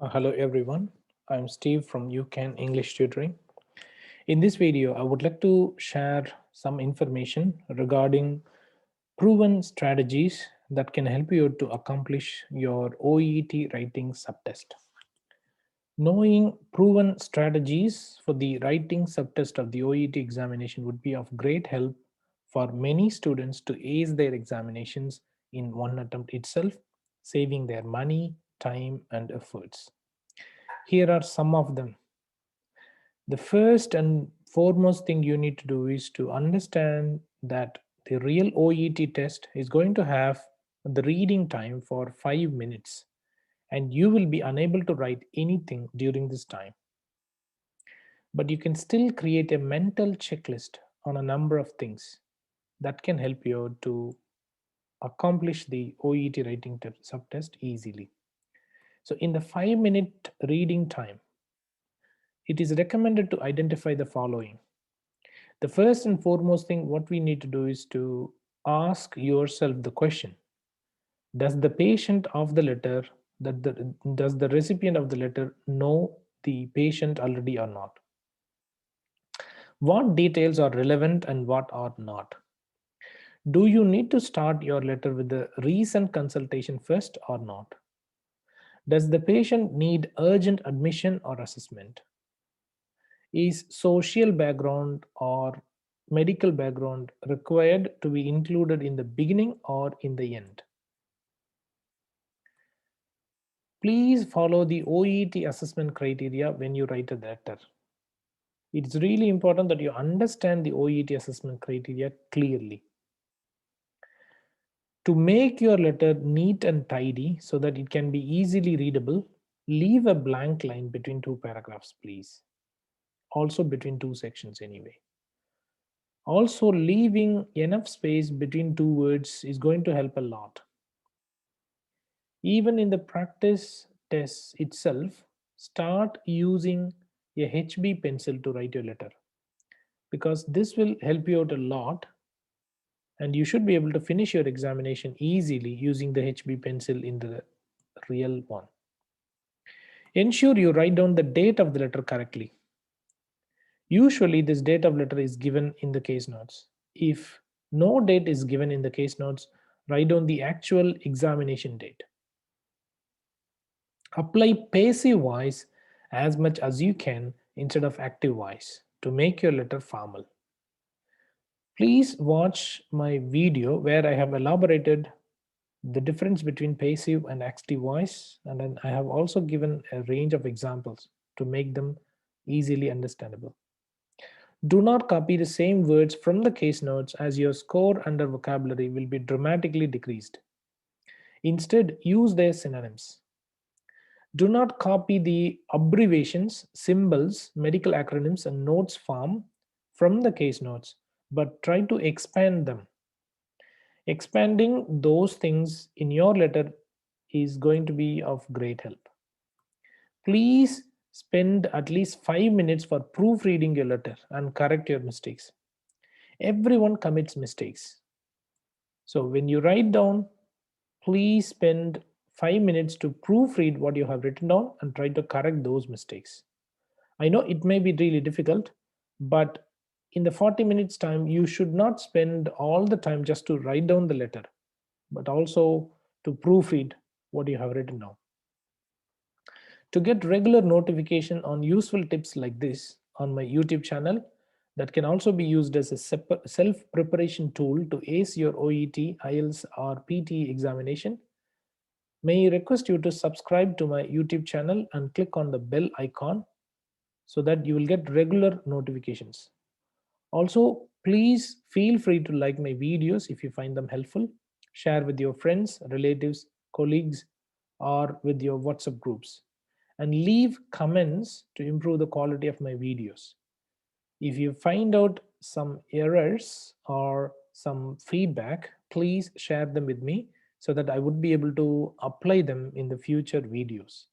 Hello everyone, I'm Steve from UCAN English Tutoring. In this video, I would like to share some information regarding proven strategies that can help you to accomplish your OET writing subtest. Knowing proven strategies for the writing subtest of the OET examination would be of great help for many students to ace their examinations in one attempt itself, saving their money, time, and efforts. Here are some of them. The first and foremost thing you need to do is to understand that the real OET test is going to have the reading time for 5 minutes, and you will be unable to write anything during this time. But you can still create a mental checklist on a number of things that can help you to accomplish the OET writing subtest easily. So in the 5-minute reading time, it is recommended to identify the following. The first and foremost thing what we need to do is to ask yourself the question: does the patient of the letter, does the recipient of the letter know the patient already or not? What details are relevant and what are not? Do you need to start your letter with the recent consultation first or not? Does the patient need urgent admission or assessment? Is social background or medical background required to be included in the beginning or in the end? Please follow the OET assessment criteria when you write a letter. It's really important that you understand the OET assessment criteria clearly. To make your letter neat and tidy so that it can be easily readable, leave a blank line between two paragraphs, please. Also between two sections anyway. Also, leaving enough space between two words is going to help a lot. Even in the practice test itself, start using a HB pencil to write your letter, because this will help you out a lot, and you should be able to finish your examination easily using the HB pencil in the real one. Ensure you write down the date of the letter correctly. Usually this date of letter is given in the case notes. If no date is given in the case notes, write down the actual examination date. Apply passive voice as much as you can instead of active voice to make your letter formal. Please watch my video where I have elaborated the difference between passive and active voice, and then I have also given a range of examples to make them easily understandable. Do not copy the same words from the case notes, as your score under vocabulary will be dramatically decreased. Instead, use their synonyms. Do not copy the abbreviations, symbols, medical acronyms, and notes form from the case notes, but try to expand them. Expanding those things in your letter is going to be of great help. Please spend at least 5 minutes for proofreading your letter and correct your mistakes. Everyone commits mistakes. So when you write down, please spend 5 minutes to proofread what you have written down and try to correct those mistakes. I know it may be really difficult, but in the 40 minutes time, you should not spend all the time just to write down the letter, but also to proofread what you have written down. To get regular notification on useful tips like this on my YouTube channel, that can also be used as a self-preparation tool to ace your OET, IELTS, or PTE examination, may I request you to subscribe to my YouTube channel and click on the bell icon so that you will get regular notifications. Also, please feel free to like my videos if you find them helpful, share with your friends, relatives, colleagues, or with your WhatsApp groups, and leave comments to improve the quality of my videos. If you find out some errors or some feedback, please share them with me so that I would be able to apply them in the future videos.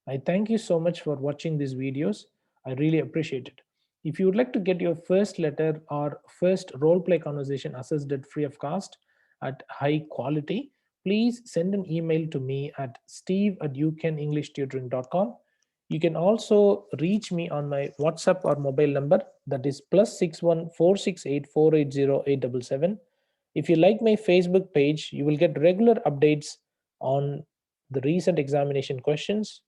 I thank you so much for watching these videos. I really appreciate it. If you would like to get your first letter or first role play conversation assessed at free of cost at high quality, please send an email to me at steve@ukenenglishtutoring.com. You can also reach me on my WhatsApp or mobile number, that is +61 468 480 877. If you like my Facebook page, you will get regular updates on the recent examination questions,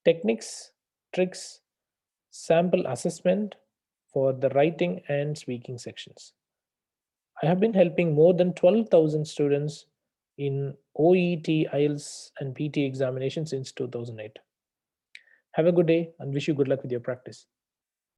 techniques, tricks, sample assessment for the writing and speaking sections. I have been helping more than 12,000 students in OET, IELTS, and PT examinations since 2008. Have a good day and wish you good luck with your practice.